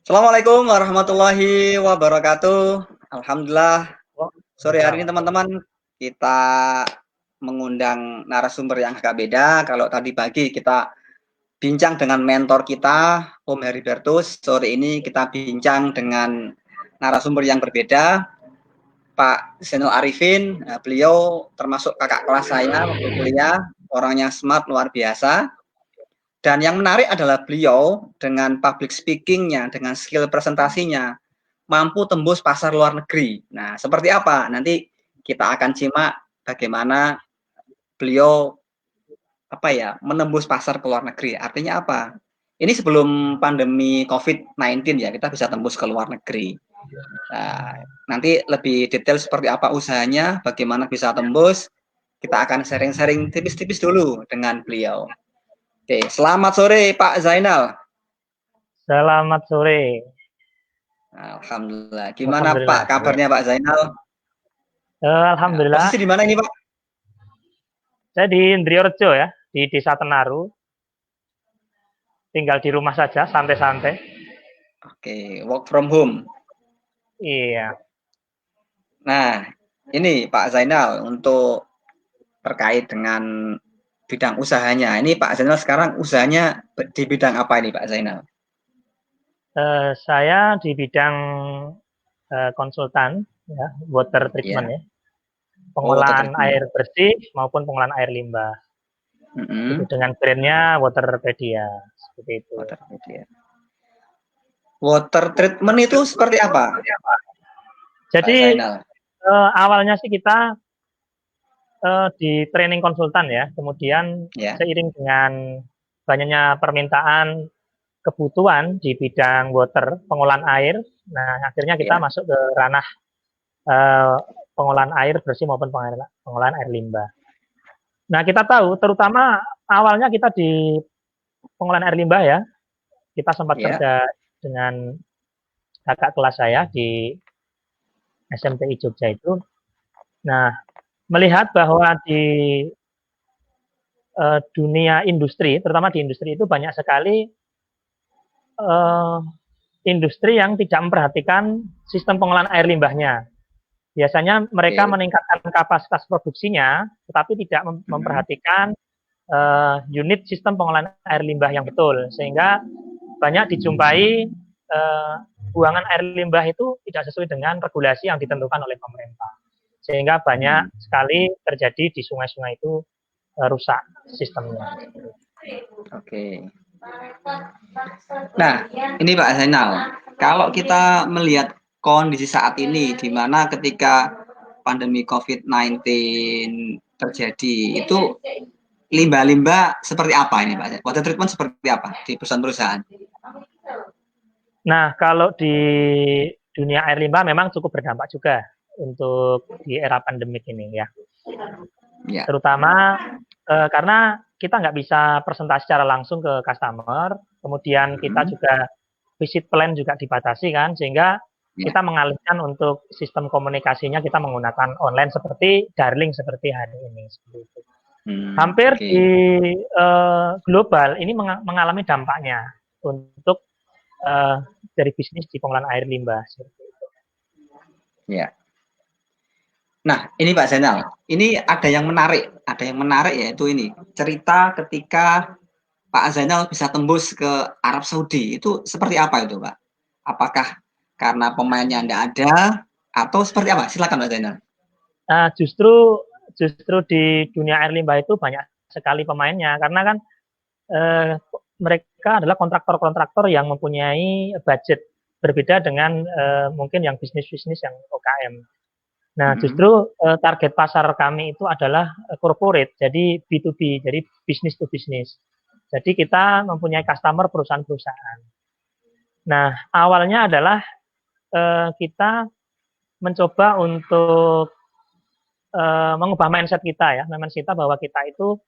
Assalamualaikum warahmatullahi wabarakatuh. Alhamdulillah, sore hari ini teman-teman kita mengundang narasumber yang agak beda. Kalau tadi pagi kita bincang dengan mentor kita, Om Heribertus. Sore ini kita bincang dengan narasumber yang berbeda, Pak Zainal Arifin. Beliau termasuk kakak kelas saya waktu kuliah, orangnya smart luar biasa. Dan yang menarik adalah beliau dengan public speaking-nya, dengan skill presentasinya, mampu tembus pasar luar negeri. Nah, seperti apa? Nanti kita akan simak bagaimana beliau menembus pasar ke luar negeri. Artinya apa? Ini sebelum pandemi COVID-19 ya, kita bisa tembus ke luar negeri. Nah, nanti lebih detail seperti apa usahanya, bagaimana bisa tembus, kita akan sharing-sharing tipis-tipis dulu dengan beliau. Oke, selamat sore Pak Zainal. Selamat sore. Alhamdulillah. Gimana Pak kabarnya Pak Zainal? Alhamdulillah. Posisi di mana ini Pak? Saya di Indriyorejo ya, di Desa Tenaru. Tinggal di rumah saja, santai-santai. Oke, work from home. Iya. Nah, ini Pak Zainal untuk terkait dengan bidang usahanya. Ini Pak Zainal sekarang usahanya di bidang apa ini Pak Zainal? Saya di bidang konsultan, ya, water treatment ya. Pengolahan air bersih maupun pengolahan air limbah. Itu dengan brandnya Waterpedia, seperti itu. Water treatment itu seperti apa? Jadi awalnya sih kita di training konsultan ya, kemudian seiring dengan banyaknya permintaan kebutuhan di bidang water, pengolahan air, nah akhirnya kita masuk ke ranah pengolahan air bersih maupun pengolahan air limbah. Nah kita tahu, terutama awalnya kita di pengolahan air limbah ya, kita sempat kerja dengan kakak kelas saya di SMTI Jogja itu. Nah, melihat bahwa di dunia industri, terutama di industri itu banyak sekali industri yang tidak memperhatikan sistem pengolahan air limbahnya. Biasanya mereka meningkatkan kapasitas produksinya, tetapi tidak memperhatikan unit sistem pengolahan air limbah yang betul, sehingga banyak dijumpai buangan air limbah itu tidak sesuai dengan regulasi yang ditentukan oleh pemerintah, sehingga banyak sekali terjadi di sungai-sungai itu rusak sistemnya. Oke. Nah, ini Pak Zainal, kalau kita melihat kondisi saat ini, di mana ketika pandemi COVID-19 terjadi, itu limbah-limbah seperti apa ini Pak? Water treatment seperti apa di perusahaan-perusahaan? Nah, kalau di dunia air limbah memang cukup berdampak juga untuk di era pandemik ini ya. Terutama karena kita nggak bisa presentasi secara langsung ke customer, kemudian kita juga visit plan juga dibatasi kan, sehingga kita mengalihkan untuk sistem komunikasinya kita menggunakan online seperti Darling seperti hari ini. Seperti itu. Hampir di global ini mengalami dampaknya untuk dari bisnis di pengolahan air limbah. Seperti itu. Ya. Nah, ini Pak Zainal, ini ada yang menarik yaitu ini cerita ketika Pak Zainal bisa tembus ke Arab Saudi, itu seperti apa itu Pak? Apakah karena pemainnya tidak ada atau seperti apa? Silakan Pak Zainal. Justru di dunia air limbah itu banyak sekali pemainnya, karena kan mereka adalah kontraktor-kontraktor yang mempunyai budget berbeda dengan mungkin yang bisnis-bisnis yang UKM. Nah, justru target pasar kami itu adalah corporate, jadi B2B, jadi business to business. Jadi kita mempunyai customer perusahaan-perusahaan. Nah, awalnya adalah kita mencoba untuk mengubah mindset kita ya, mindset kita bahwa kita itu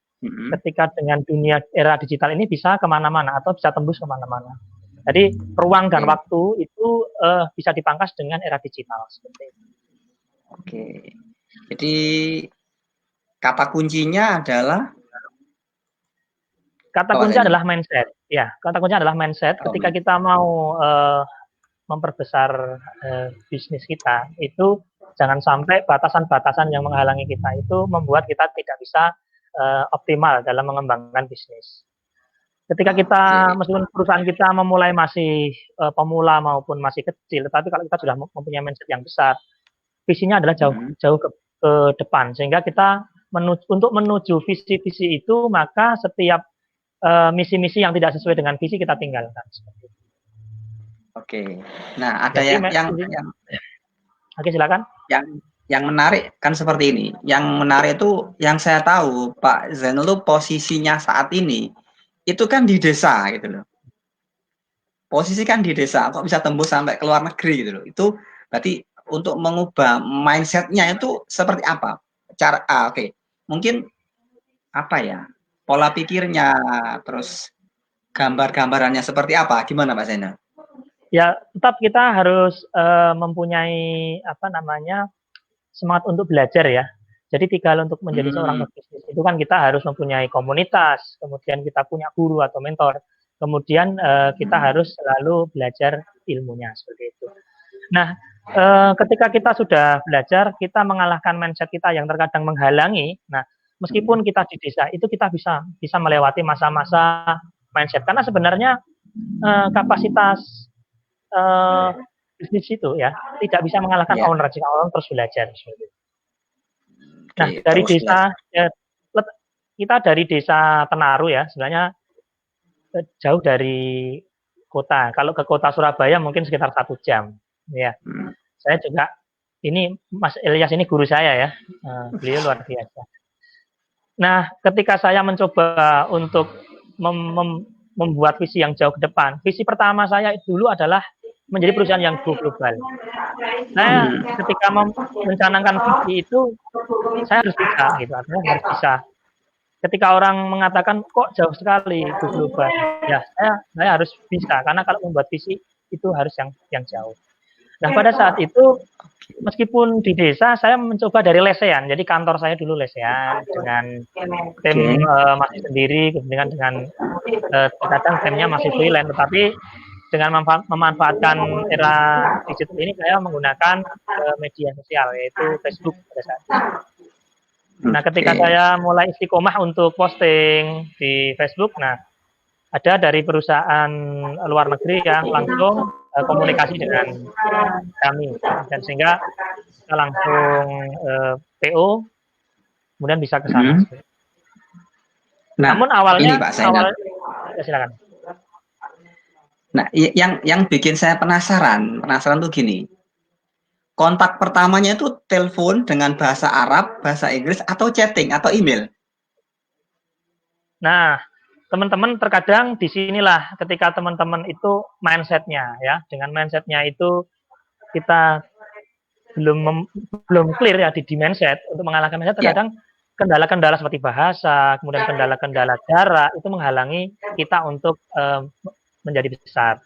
ketika dengan dunia era digital ini bisa kemana-mana atau bisa tembus kemana-mana. Jadi ruang dan waktu itu bisa dipangkas dengan era digital seperti itu. Oke, jadi kata kuncinya adalah mindset. Ya, kata kuncinya adalah mindset. Ketika kita mau memperbesar bisnis kita, itu jangan sampai batasan-batasan yang menghalangi kita itu membuat kita tidak bisa optimal dalam mengembangkan bisnis. Ketika kita, meskipun perusahaan kita memulai masih pemula maupun masih kecil, tetapi kalau kita sudah mempunyai mindset yang besar, visinya adalah jauh ke depan, sehingga kita untuk menuju visi-visi itu, maka setiap misi-misi yang tidak sesuai dengan visi kita tinggalkan. Oke. Nah, ada Jadi, yang oke, silakan. Yang menarik kan seperti ini. Yang menarik itu yang saya tahu Pak Zainul itu posisinya saat ini itu kan di desa gitu loh. Posisi kan di desa, kok bisa tembus sampai ke luar negeri gitu loh. Itu berarti untuk mengubah mindsetnya itu seperti apa? Cara oke. Mungkin apa ya? Pola pikirnya, terus gambar-gambarannya seperti apa? Gimana Pak Zainal? Ya, tetap kita harus mempunyai apa namanya semangat untuk belajar ya. Jadi kalau untuk menjadi seorang pebisnis itu kan kita harus mempunyai komunitas, kemudian kita punya guru atau mentor, kemudian kita harus selalu belajar ilmunya seperti itu. Nah, ketika kita sudah belajar, kita mengalahkan mindset kita yang terkadang menghalangi. Nah, meskipun kita di desa itu kita bisa melewati masa-masa mindset karena sebenarnya kapasitas bisnis itu ya tidak bisa mengalahkan owner jika owner terus belajar. Nah, dari desa ya, kita dari desa Tenaru ya, sebenarnya jauh dari kota. Kalau ke kota Surabaya mungkin sekitar 1 jam. Ya, saya juga ini Mas Ilyas ini guru saya ya, beliau luar biasa. Nah, ketika saya mencoba untuk membuat visi yang jauh ke depan, visi pertama saya dulu adalah menjadi perusahaan yang go global. Nah, ketika mencanangkan visi itu, saya harus bisa, gitu. Artinya harus bisa. Ketika orang mengatakan kok jauh sekali go global, ya saya harus bisa karena kalau membuat visi itu harus yang jauh. Nah, pada saat itu meskipun di desa saya mencoba dari lesehan. Jadi kantor saya dulu lesehan dengan tim masih sendiri, kemudian dengan kadang timnya masih freelance, tetapi dengan memanfaatkan era digital ini saya menggunakan media sosial yaitu Facebook pada saat itu. Nah, ketika saya mulai istiqomah untuk posting di Facebook, nah ada dari perusahaan luar negeri yang langsung komunikasi dengan kami dan sehingga kita langsung PO kemudian bisa ke sana. Nah, namun awalnya, ini Pak Zainal. Ya, silakan. Nah, yang bikin saya penasaran tuh gini. Kontak pertamanya itu telepon dengan bahasa Arab, bahasa Inggris, atau chatting, atau email? Nah, teman-teman terkadang disinilah ketika teman-teman itu mindsetnya ya, dengan mindsetnya itu kita belum clear ya di mindset untuk mengalahkan mindset terkadang kendala-kendala seperti bahasa, kemudian kendala-kendala jarak itu menghalangi kita untuk menjadi besar.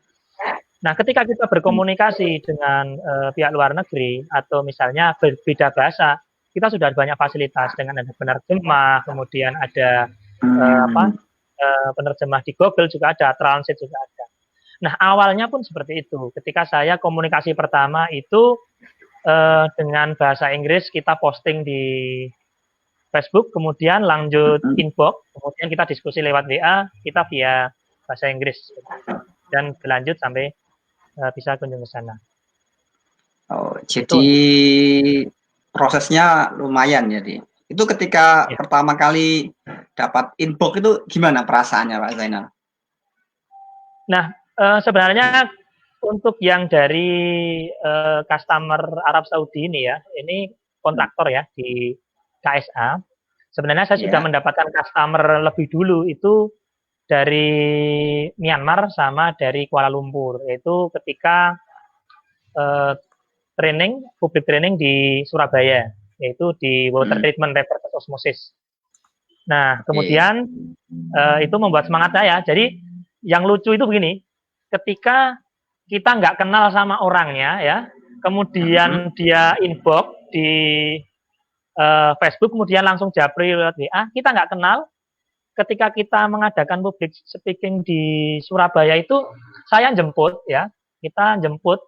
Nah, ketika kita berkomunikasi dengan pihak luar negeri atau misalnya berbeda bahasa, kita sudah banyak fasilitas dengan ada penerjemah, kemudian ada penerjemah di Google juga ada, translate juga ada. Nah, awalnya pun seperti itu. Ketika saya komunikasi pertama itu dengan bahasa Inggris kita posting di Facebook, kemudian lanjut inbox, kemudian kita diskusi lewat WA, kita via bahasa Inggris dan berlanjut sampai bisa kunjung ke sana. Oh, jadi prosesnya lumayan jadi. Itu ketika pertama kali dapat inbox itu gimana perasaannya Pak Zainal? Nah, sebenarnya untuk yang dari customer Arab Saudi ini ya, ini kontraktor ya di KSA. Sebenarnya saya sudah mendapatkan customer lebih dulu itu dari Myanmar sama dari Kuala Lumpur, yaitu ketika public training di Surabaya, yaitu di water treatment reverse osmosis. Nah, kemudian itu membuat semangat saya. Jadi yang lucu itu begini, ketika kita nggak kenal sama orangnya ya, kemudian dia inbox di Facebook, kemudian langsung japri lewat WA, kita nggak kenal. Ketika kita mengadakan public speaking di Surabaya itu, saya jemput ya, kita jemput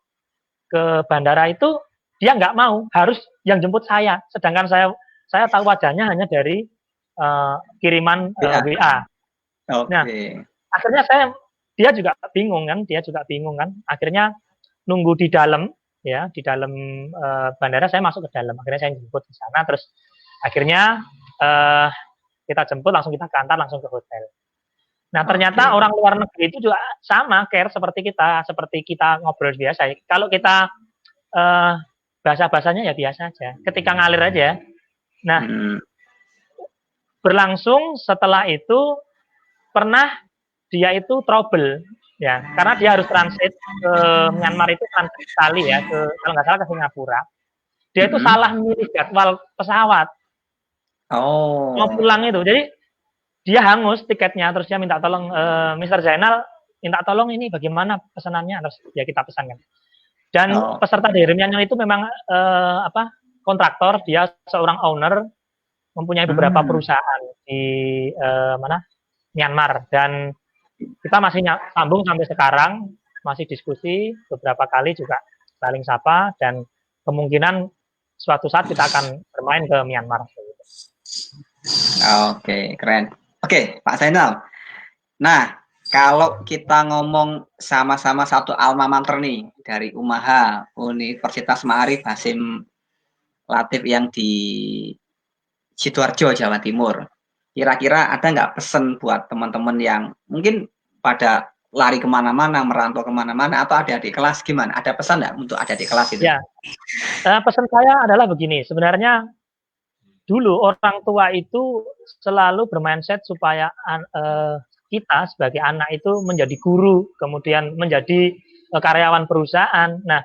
ke bandara itu dia nggak mau, harus yang jemput saya. Sedangkan saya tahu wajahnya hanya dari kiriman WA. Nah, akhirnya dia juga bingung kan. Akhirnya nunggu di dalam bandara, saya masuk ke dalam. Akhirnya saya jemput di sana, terus akhirnya kita jemput, langsung kita ke antar, langsung ke hotel. Nah, ternyata orang luar negeri itu juga sama care seperti kita ngobrol biasa. Kalau kita bahasa-bahasanya ya biasa aja, ketika ngalir aja. Nah, berlangsung setelah itu pernah dia itu trouble ya, karena dia harus transit ke Myanmar, itu transit sekali ya, kalau nggak salah ke Singapura. Dia itu salah milih jadwal pesawat. Mau pulang itu, jadi dia hangus tiketnya, terus dia minta tolong, Mr. Zainal, minta tolong ini bagaimana pesanannya, terus ya kita pesankan. Dan peserta dari Myanmar itu memang kontraktor, dia seorang owner, mempunyai beberapa perusahaan di Myanmar, dan kita masih sambung sampai sekarang, masih diskusi beberapa kali juga saling sapa, dan kemungkinan suatu saat kita akan bermain ke Myanmar. Oke, keren. Oke, Pak Zainal. Nah, kalau kita ngomong sama-sama satu alma mater nih, dari UMAHA, Universitas Ma'arif Hasyim Latif yang di Sidoarjo, Jawa Timur. Kira-kira ada nggak pesan buat teman-teman yang mungkin pada lari kemana-mana, merantau kemana-mana, atau adik-adik kelas, gimana? Ada pesan nggak untuk adik-adik kelas itu? Ya, pesan saya adalah begini, sebenarnya dulu orang tua itu selalu bermindset supaya kita sebagai anak itu menjadi guru, kemudian menjadi karyawan perusahaan. Nah,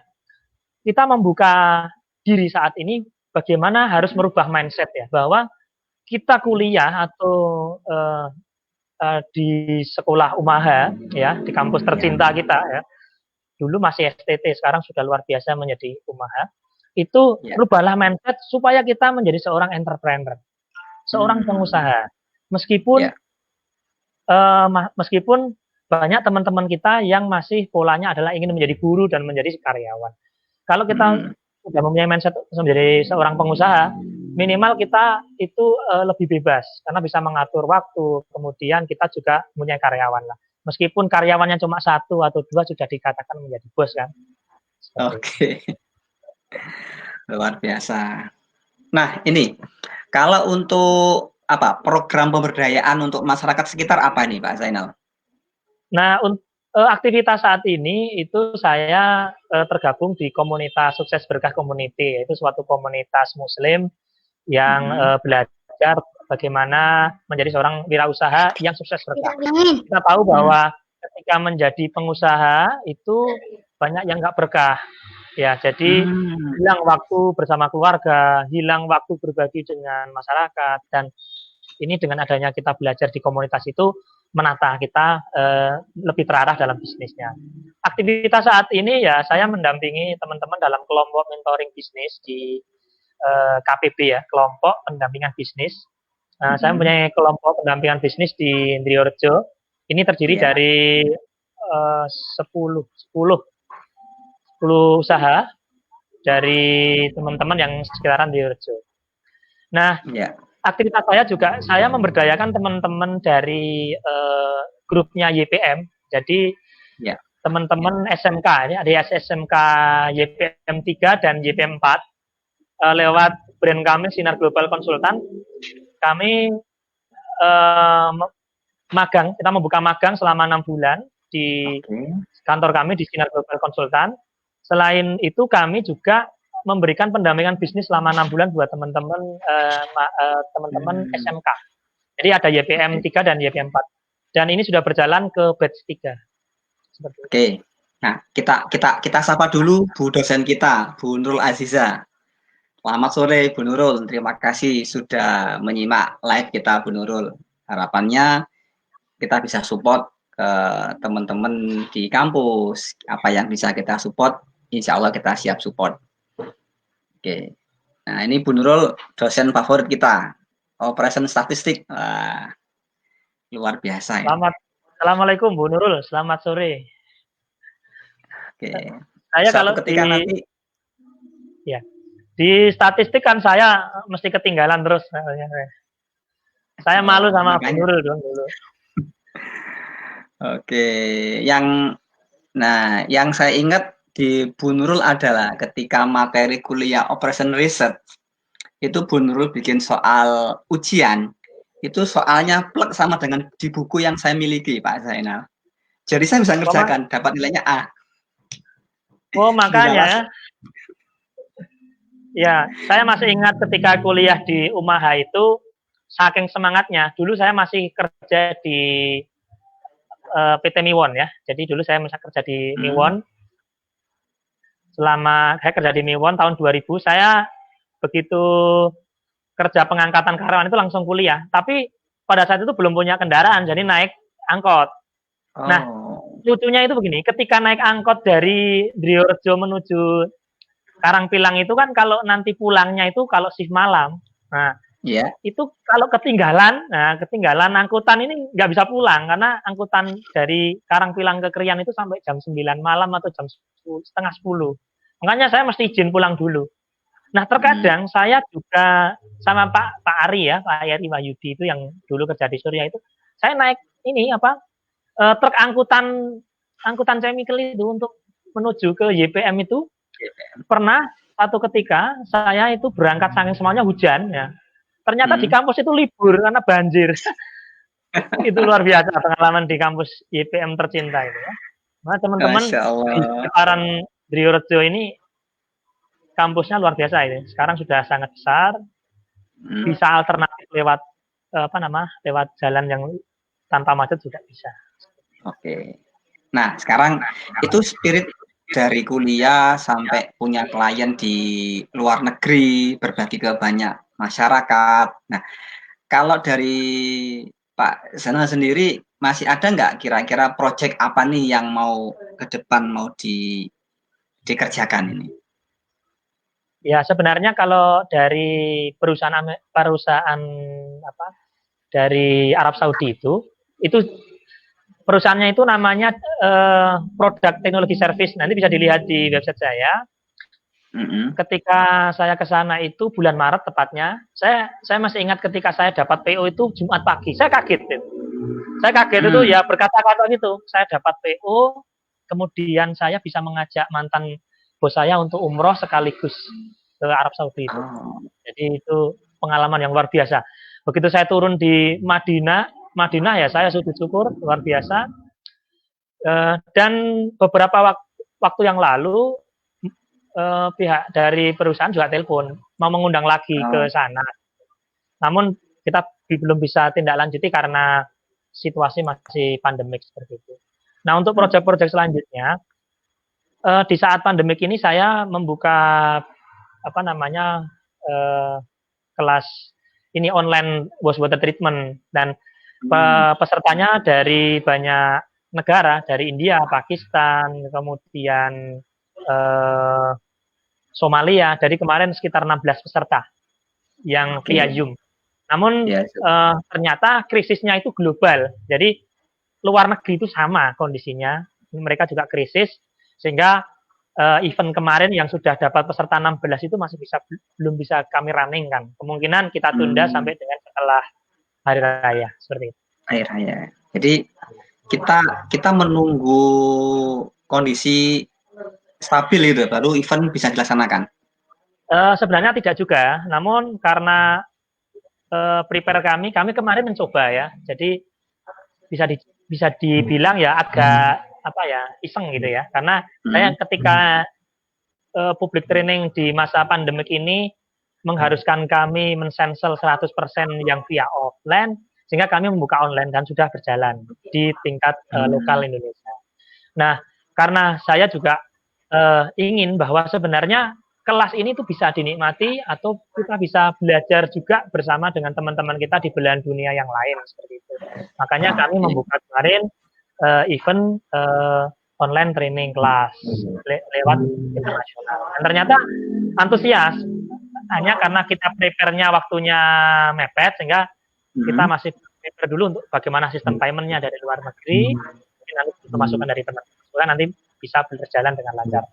kita membuka diri saat ini bagaimana harus merubah mindset ya, bahwa kita kuliah atau di sekolah UMAHA ya, di kampus tercinta kita ya. Dulu masih STT, sekarang sudah luar biasa menjadi UMAHA. Itu rubahlah mindset supaya kita menjadi seorang entrepreneur, seorang pengusaha. Meskipun banyak teman-teman kita yang masih polanya adalah ingin menjadi guru dan menjadi karyawan. Kalau kita sudah mempunyai mindset menjadi seorang pengusaha, minimal kita itu lebih bebas karena bisa mengatur waktu. Kemudian kita juga punya karyawan lah. Meskipun karyawannya cuma 1 atau 2 sudah dikatakan menjadi bos kan. Oke. Luar biasa. Nah, ini kalau untuk program pemberdayaan untuk masyarakat sekitar apa nih, Pak Zainal? Nah, aktivitas saat ini itu saya tergabung di komunitas Sukses Berkah Community, yaitu suatu komunitas Muslim yang belajar bagaimana menjadi seorang wirausaha yang sukses berkah. Kita tahu bahwa ketika menjadi pengusaha itu banyak yang nggak berkah. Ya, jadi hilang waktu bersama keluarga, hilang waktu berbagi dengan masyarakat, dan ini dengan adanya kita belajar di komunitas itu menata kita lebih terarah dalam bisnisnya. Aktivitas saat ini ya saya mendampingi teman-teman dalam kelompok mentoring bisnis di KPB ya, kelompok pendampingan bisnis. Saya mempunyai kelompok pendampingan bisnis di Indriorjo. Ini terdiri dari 10 usaha dari teman-teman yang sekitaran di Indriorjo. Nah, aktivitas saya juga, saya memberdayakan teman-teman dari grupnya YPM. Jadi teman-teman SMK, ini ada SMK YPM 3 dan YPM 4, lewat brand kami Sinar Global Konsultan, kami magang, kita membuka magang selama 6 bulan di kantor kami di Sinar Global Konsultan. Selain itu kami juga memberikan pendampingan bisnis selama 6 bulan buat teman-teman SMK. Jadi ada YPM 3 dan YPM 4. Dan ini sudah berjalan ke batch 3. Oke. Nah, kita sapa dulu Bu dosen kita, Bu Nurul Aziza. Selamat sore Bu Nurul, terima kasih sudah menyimak live kita Bu Nurul. Harapannya kita bisa support ke teman-teman di kampus. Apa yang bisa kita support, insya Allah kita siap support. Oke. Nah, ini Bu Nurul, dosen favorit kita. Operation Statistik. Wah, luar biasa ya. Assalamualaikum Bu Nurul, selamat sore. Oke. Saya suatu kalau ketika nanti ya di statistik kan saya mesti ketinggalan terus. Saya malu sama Bu makanya Nurul dong dulu. oke, yang saya ingat di Bu Nurul adalah ketika materi kuliah Operation Research itu Bu Nurul bikin soal ujian, itu soalnya plek sama dengan di buku yang saya miliki, Pak Zainal. Jadi saya bisa ngerjakan, dapat nilainya A. Oh, makanya Bisa ya. Ya, saya masih ingat ketika kuliah di Umaha itu, saking semangatnya. Dulu saya masih kerja di PT Miwon ya. Jadi dulu saya masih kerja di Miwon. Selama saya kerja di Miwon tahun 2000, saya begitu kerja pengangkatan karyawan itu langsung kuliah. Tapi pada saat itu belum punya kendaraan, jadi naik angkot. Nah, lucunya itu begini, ketika naik angkot dari Driorejo menuju Karangpilang itu kan kalau nanti pulangnya itu kalau shift malam. Nah, itu kalau ketinggalan angkutan ini nggak bisa pulang karena angkutan dari Karangpilang ke Krian itu sampai jam 9 malam atau jam 9:30. Makanya saya mesti izin pulang dulu. Nah, terkadang saya juga sama Pak Ari ya, Pak Ari Wahyudi itu yang dulu kerja di Surya itu, saya naik ini truk angkutan chemical itu untuk menuju ke YPM itu. Pernah satu ketika saya itu berangkat saking semuanya hujan ya. Ternyata di kampus itu libur karena banjir. Itu luar biasa pengalaman di kampus YPM tercinta itu ya. Nah, teman-teman di sekitaran Driorejo ini kampusnya luar biasa ini. Sekarang sudah sangat besar. Bisa alternatif lewat lewat jalan yang tanpa macet juga bisa. Oke. Nah, sekarang itu spirit dari kuliah sampai punya klien di luar negeri, berbagi ke banyak masyarakat. Nah, kalau dari Pak Zainal sendiri, masih ada nggak kira-kira proyek apa nih yang mau ke depan mau dikerjakan ini? Ya, sebenarnya kalau dari perusahaan dari Arab Saudi itu perusahaannya itu namanya Produk Teknologi Service. Nanti bisa dilihat di website saya. Ketika saya ke sana itu bulan Maret tepatnya, saya masih ingat ketika saya dapat PO itu Jumat pagi. Saya kaget. Saya kaget itu ya berkata-kata gitu. Saya dapat PO, kemudian saya bisa mengajak mantan bos saya untuk umroh sekaligus ke Arab Saudi itu. Jadi itu pengalaman yang luar biasa. Begitu saya turun di Madinah ya saya sujud syukur luar biasa. Dan beberapa waktu yang lalu pihak dari perusahaan juga telepon mau mengundang lagi ke sana. Namun kita belum bisa tindak lanjuti karena situasi masih pandemik seperti itu. Nah, untuk proyek-proyek selanjutnya di saat pandemik ini saya membuka kelas ini online wastewater treatment dan pesertanya dari banyak negara, dari India, Pakistan, kemudian Somalia. Dari kemarin sekitar 16 peserta yang via Zoom. Namun ternyata krisisnya itu global. Jadi luar negeri itu sama kondisinya. Mereka juga krisis sehingga event kemarin yang sudah dapat peserta 16 itu masih belum bisa kami running kan. Kemungkinan kita tunda sampai dengan setelah hari raya seperti itu. Hari raya. Jadi kita menunggu kondisi stabil itu baru event bisa dilaksanakan. Sebenarnya tidak juga, namun karena prepare kami kemarin mencoba ya. Jadi bisa dibilang ya agak iseng gitu ya. Karena saya ketika public training di masa pandemik ini mengharuskan kami mensensel 100% yang via offline, sehingga kami membuka online dan sudah berjalan di tingkat lokal Indonesia. Nah, karena saya juga ingin bahwa sebenarnya kelas ini tuh bisa dinikmati atau kita bisa belajar juga bersama dengan teman-teman kita di belahan dunia yang lain seperti itu. Makanya kami membuka kemarin event online training kelas lewat internasional. Dan ternyata antusias hanya karena kita prepare-nya waktunya mepet sehingga kita masih prepare dulu untuk bagaimana sistem payment-nya dari luar negeri, nanti masukan dari teman-teman nanti bisa berjalan dengan lancar.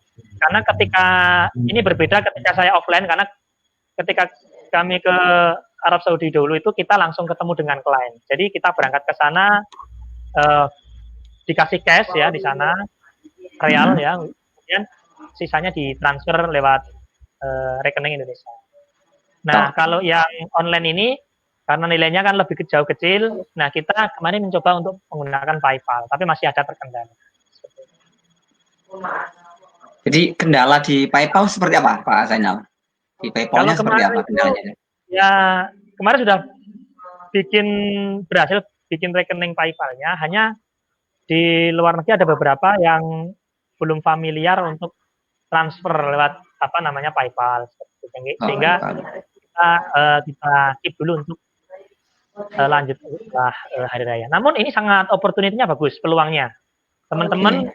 karena ketika ini berbeda ketika saya offline, karena ketika kami ke Arab Saudi dulu itu kita langsung ketemu dengan klien. Jadi kita berangkat ke sana, dikasih cash ya di sana, real ya, kemudian sisanya ditransfer lewat rekening Indonesia. Nah, kalau yang online ini karena nilainya kan lebih jauh kecil, nah kita kemarin mencoba untuk menggunakan PayPal, tapi masih ada terkendala. Jadi kendala di PayPal seperti apa, Pak Zainal? Di PayPal-nya seperti apa kendalanya? Ya, kemarin sudah berhasil bikin rekening PayPal-nya, hanya di luar negeri ada beberapa yang belum familiar untuk transfer lewat apa namanya PayPal, sehingga kita keep dulu untuk lanjut setelah hari raya. Namun ini sangat opportunity-nya bagus, peluangnya. Teman-teman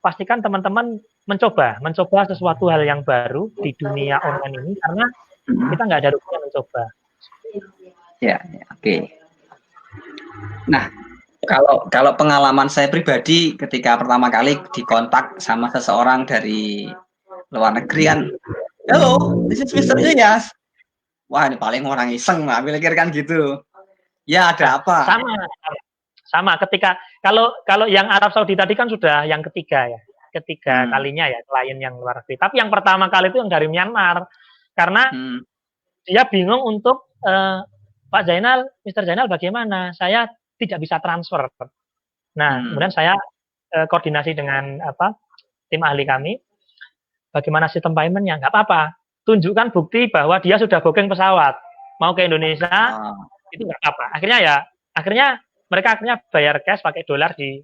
pastikan teman-teman mencoba sesuatu hal yang baru di dunia online ini, karena kita nggak ada ruginya mencoba. Ya, oke. Nah, kalau pengalaman saya pribadi ketika pertama kali dikontak sama seseorang dari luar negeri kan, "Hello, this is Mr. Ilyas." Wah, ini paling orang iseng lah, pikir kan gitu. Ya, ada apa? Sama ketika kalau yang Arab Saudi tadi kan sudah yang ketiga ya, kalinya ya klien yang luar negeri. Tapi yang pertama kali itu yang dari Myanmar, karena dia bingung untuk Pak Zainal, Mr. Zainal bagaimana? Saya tidak bisa transfer. Nah, kemudian saya koordinasi dengan tim ahli kami, bagaimana sistem payment-nya? Nggak apa-apa, tunjukkan bukti bahwa dia sudah booking pesawat mau ke Indonesia, itu nggak apa. Akhirnya mereka bayar cash pakai dolar di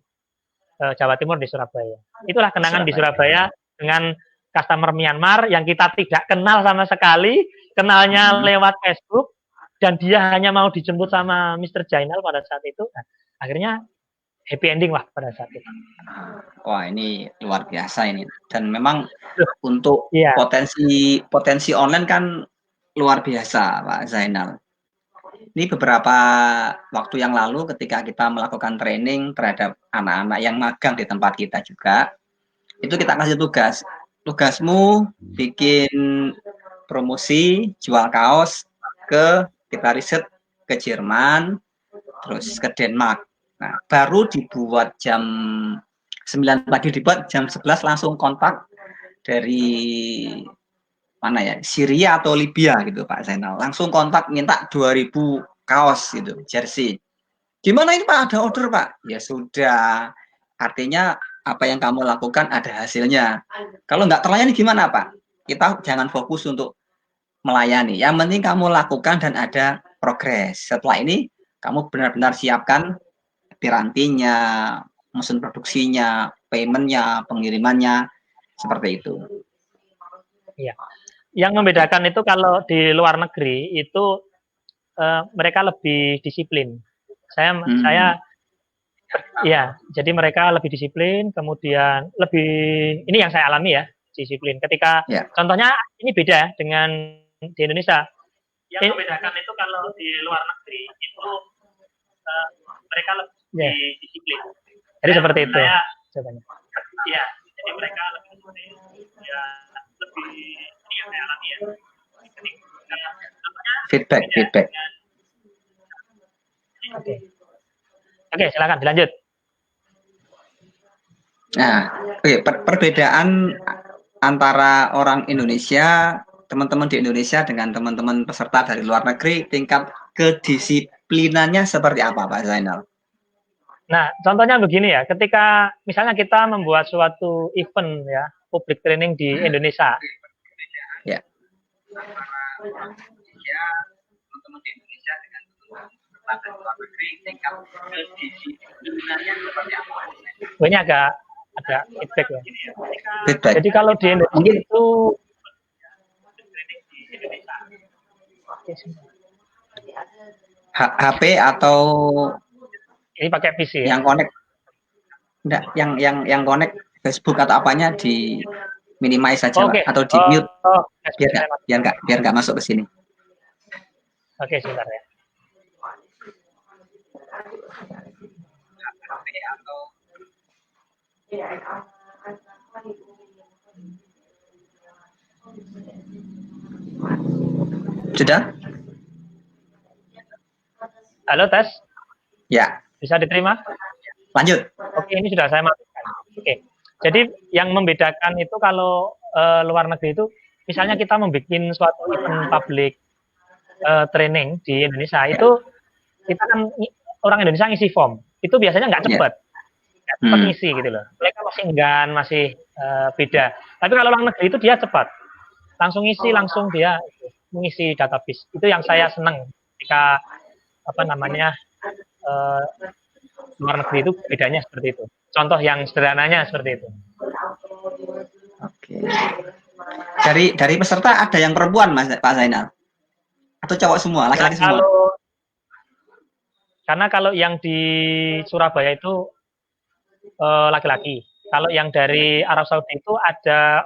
Jawa Timur di Surabaya. Itulah kenangan di Surabaya dengan customer Myanmar yang kita tidak kenal sama sekali, kenalnya lewat Facebook, dan dia hanya mau dijemput sama Mr. Zainal pada saat itu. Nah, akhirnya happy ending lah pada saat itu. Wah, ini luar biasa ini. Dan memang untuk potensi online kan luar biasa, Pak Zainal. Ini beberapa waktu yang lalu ketika kita melakukan training terhadap anak-anak yang magang di tempat kita juga, itu kita kasih tugas. Tugasmu bikin promosi, jual kaos kita riset ke Jerman, terus ke Denmark. Nah, baru dibuat jam 9 pagi, dibuat jam 11 langsung kontak dari mana ya, Syria atau Libya gitu Pak Zainal. Langsung kontak minta 2000 kaos gitu, jersey. Gimana ini Pak, ada order Pak? Ya sudah, artinya apa yang kamu lakukan ada hasilnya. Kalau nggak terlayani gimana Pak? Kita jangan fokus untuk melayani. Yang penting kamu lakukan dan ada progres. Setelah ini kamu benar-benar siapkan pirantinya, mesin produksinya, paymentnya, pengirimannya, seperti itu. Iya. Yang membedakan itu kalau di luar negeri itu mereka lebih disiplin. Saya ya, jadi mereka lebih disiplin, kemudian lebih, ini yang saya alami ya, disiplin. Ketika contohnya ini beda dengan di Indonesia. Yang membedakan itu kalau di luar negeri itu mereka lebih disiplin. Jadi seperti itu. Iya, jadi mereka lebih disiplin. Ya, lebih ini yang saya alami ya. Feedback. Oke, silakan dilanjut. Nah, perbedaan antara orang Indonesia, teman-teman di Indonesia dengan teman-teman peserta dari luar negeri, tingkat kedisiplinannya seperti apa, Pak Zainal? Nah, contohnya begini ya, ketika misalnya kita membuat suatu event ya, public training di Indonesia. Ya. Ini agak ada feedback ya. Feedback. Jadi kalau di Indonesia itu HP atau ini pakai PC ya? Yang connect enggak, yang connect Facebook atau apanya di minimize saja atau di mute biar nggak masuk ke sini. Oke, sebentar ya. Sudah? Halo, tes. Ya. Bisa diterima? Lanjut. Oke, ini sudah saya matikan. Oke. Jadi yang membedakan itu kalau luar negeri itu, misalnya kita membuat suatu event public training di Indonesia, itu kita kan orang Indonesia ngisi form. Itu biasanya nggak cepat. Nggak cepat ngisi gitu loh. Mereka masih enggan, masih beda. Tapi kalau luar negeri itu dia cepat. Langsung ngisi, langsung dia mengisi database. Itu yang saya senang ketika luar negeri itu bedanya seperti itu. Contoh yang sederhananya seperti itu. Oke. Dari peserta ada yang perempuan, Mas Pak Zainal? Atau cowok semua, laki-laki semua? Karena kalau yang di Surabaya itu laki-laki. Kalau yang dari Arab Saudi itu ada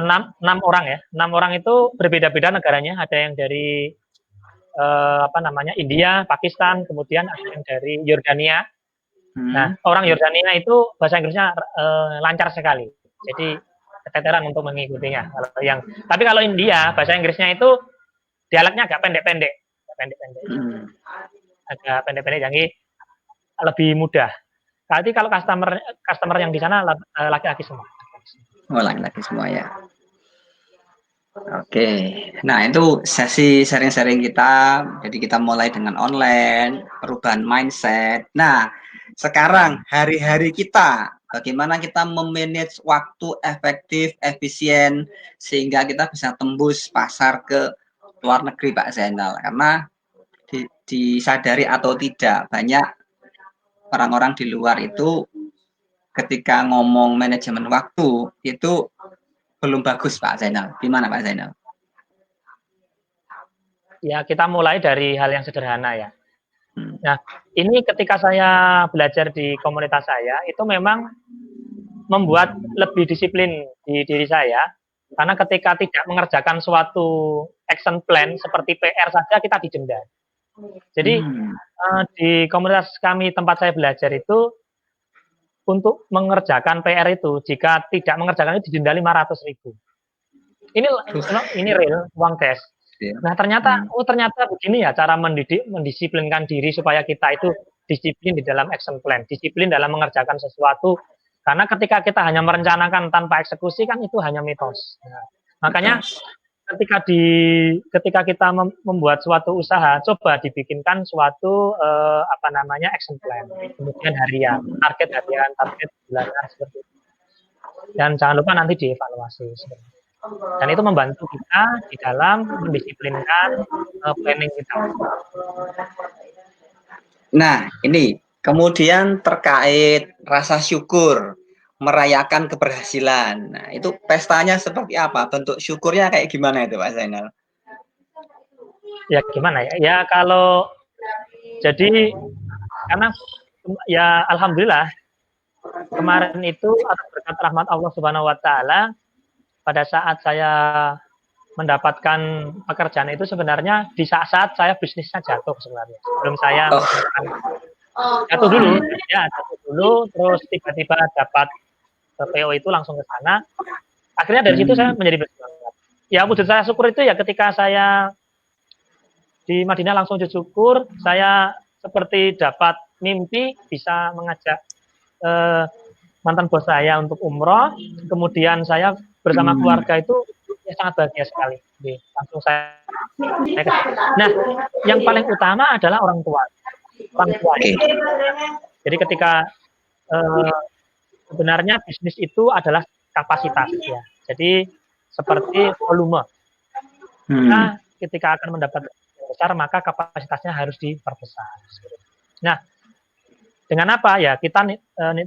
enam orang ya. 6 orang itu berbeda-beda negaranya. Ada yang dari India, Pakistan, kemudian ada yang dari Yordania. Nah, orang Yordania itu bahasa Inggrisnya lancar sekali. Jadi keteteran untuk mengikutinya. Tapi kalau India, bahasa Inggrisnya itu dialeknya agak pendek-pendek. Agak pendek-pendek, jadi lebih mudah. Berarti kalau customer yang di sana laki-laki semua. Oh, laki-laki semua ya. Oke, nah itu sesi sharing-sharing kita. Jadi kita mulai dengan online, perubahan mindset. Nah, sekarang hari-hari kita, bagaimana kita memanage waktu efektif, efisien, sehingga kita bisa tembus pasar ke luar negeri, Pak Zainal. Karena disadari atau tidak, banyak orang-orang di luar itu ketika ngomong manajemen waktu, itu belum bagus, Pak Zainal. Gimana, Pak Zainal? Ya, kita mulai dari hal yang sederhana ya. Nah, ini ketika saya belajar di komunitas saya, itu memang membuat lebih disiplin di diri saya, karena ketika tidak mengerjakan suatu action plan seperti PR saja kita didenda. Jadi di komunitas kami tempat saya belajar itu, untuk mengerjakan PR itu, jika tidak mengerjakan itu didenda 500.000. Ini real uang cash. Nah, ternyata begini ya cara mendisiplinkan diri supaya kita itu disiplin di dalam action plan, disiplin dalam mengerjakan sesuatu. Karena ketika kita hanya merencanakan tanpa eksekusi kan itu hanya mitos. Nah, makanya ketika kita membuat suatu usaha, coba dibikinkan suatu action plan, kemudian harian, target harian, target bulanan seperti itu. Dan jangan lupa nanti dievaluasi. Dan itu membantu kita di dalam mendisiplinkan planning kita. Nah, ini kemudian terkait rasa syukur, merayakan keberhasilan. Nah, itu pestanya seperti apa? Bentuk syukurnya kayak gimana itu, Pak Zainal? Ya gimana ya? Ya kalau jadi karena ya alhamdulillah kemarin itu atas berkat rahmat Allah Subhanahu wa taala, pada saat saya mendapatkan pekerjaan itu sebenarnya di saat-saat saya bisnisnya jatuh sebenarnya. Sebelum saya jatuh dulu, terus tiba-tiba dapat PO itu langsung ke sana. Akhirnya dari situ saya menjadi bersemangat. Ya wujud saya syukur itu ya ketika saya di Madinah langsung syukur, saya seperti dapat mimpi bisa mengajak mantan bos saya untuk umroh, kemudian saya bersama keluarga itu ya sangat bahagia sekali. Langsung saya nah, yang paling utama adalah orang tua. Jadi ketika sebenarnya bisnis itu adalah kapasitas ya. Jadi seperti volume. Nah, ketika akan mendapat yang besar maka kapasitasnya harus diperbesar. Nah, dengan apa ya kita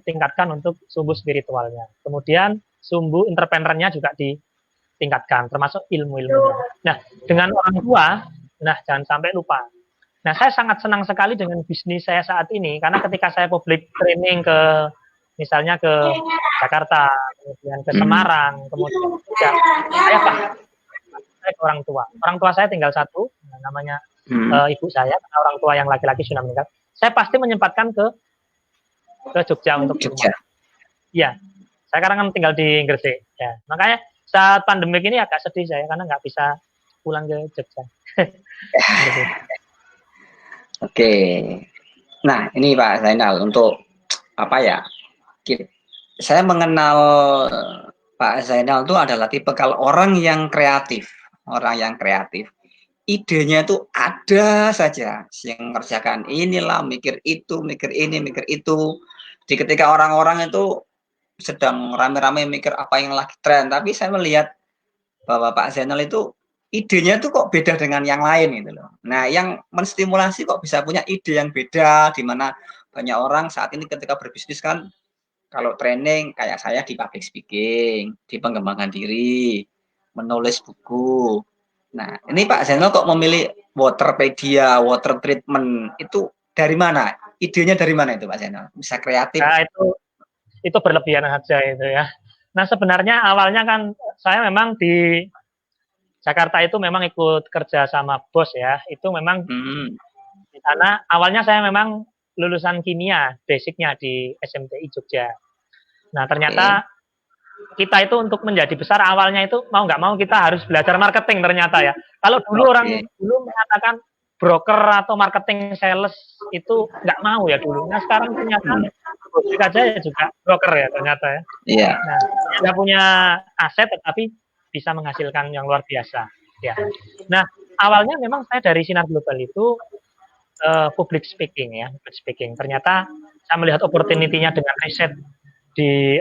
tingkatkan untuk sumbu spiritualnya. Kemudian sumbu entrepreneurnya juga ditingkatkan, termasuk ilmu-ilmunya. Nah, dengan orang tua, nah jangan sampai lupa. Nah, saya sangat senang sekali dengan bisnis saya saat ini, karena ketika saya public training misalnya ke Jakarta, kemudian ke Semarang, kemudian saya ke orang tua. Orang tua saya tinggal satu, namanya ibu saya, karena orang tua yang laki-laki sudah meninggal. Saya pasti menyempatkan ke Jogja untuk Jogja. Iya, saya sekarang kan tinggal di Gresik. Ya, makanya saat pandemik ini agak sedih saya karena nggak bisa pulang ke Jogja. Oke. Nah, ini Pak Zainal untuk apa ya? Saya mengenal Pak Zainal itu adalah tipe kalau orang yang kreatif, orang yang kreatif. Idenya itu ada saja, yang mengerjakan inilah, mikir itu, mikir ini, mikir itu. Jadi ketika orang-orang itu sedang rame-rame mikir apa yang lagi tren, tapi saya melihat bahwa Pak Zainal itu idenya tuh kok beda dengan yang lain gitu loh. Nah, yang menstimulasi kok bisa punya ide yang beda, di mana banyak orang saat ini ketika berbisnis kan kalau training kayak saya di public speaking, di pengembangan diri, menulis buku. Nah, ini Pak Zainal kok memilih Waterpedia, water treatment itu dari mana? Idenya dari mana itu Pak Zainal? Bisa kreatif? Nah, itu berlebihan aja itu ya. Nah, sebenarnya awalnya kan saya memang di Jakarta itu memang ikut kerja sama bos ya. Itu memang di sana awalnya saya memang lulusan kimia, basicnya di SMTI Jogja. Nah, ternyata kita itu untuk menjadi besar awalnya itu mau nggak mau kita harus belajar marketing ternyata ya. Kalau dulu orang dulu mengatakan broker atau marketing sales itu nggak mau ya dulu. Nah sekarang ternyata Gojek aja ya juga broker ya ternyata ya. Iya. Nah nggak punya aset tetapi bisa menghasilkan yang luar biasa. Ya. Nah awalnya memang saya dari Sinar Global itu public speaking ya, public speaking. Ternyata saya melihat opportunity-nya dengan riset di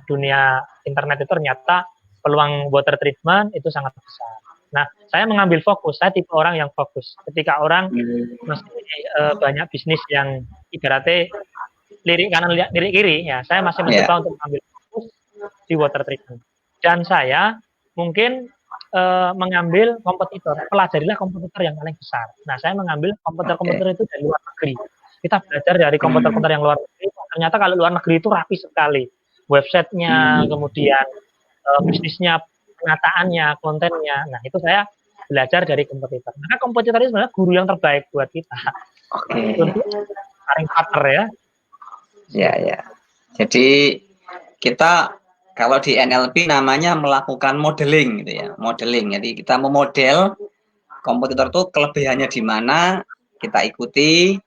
dunia internet itu ternyata peluang water treatment itu sangat besar. Nah, saya mengambil fokus, saya tipe orang yang fokus. Ketika orang masih banyak bisnis yang ibaratnya lirik kanan lirik kiri, ya saya masih mencoba untuk mengambil fokus di water treatment. Dan saya mungkin mengambil kompetitor, pelajarilah kompetitor yang paling besar. Nah, saya mengambil kompetitor itu dari luar negeri. Kita belajar dari komputer-komputer yang luar negeri. Ternyata kalau luar negeri itu rapi sekali. Websitenya, kemudian bisnisnya, penataannya, kontennya. Nah, itu saya belajar dari kompetitor. Maka kompetitor itu sebenarnya guru yang terbaik buat kita. Untuk sparring partner ya. Ya, ya. Jadi kita kalau di NLP namanya melakukan modeling gitu ya, modeling. Jadi kita memodel kompetitor itu kelebihannya di mana, kita ikuti,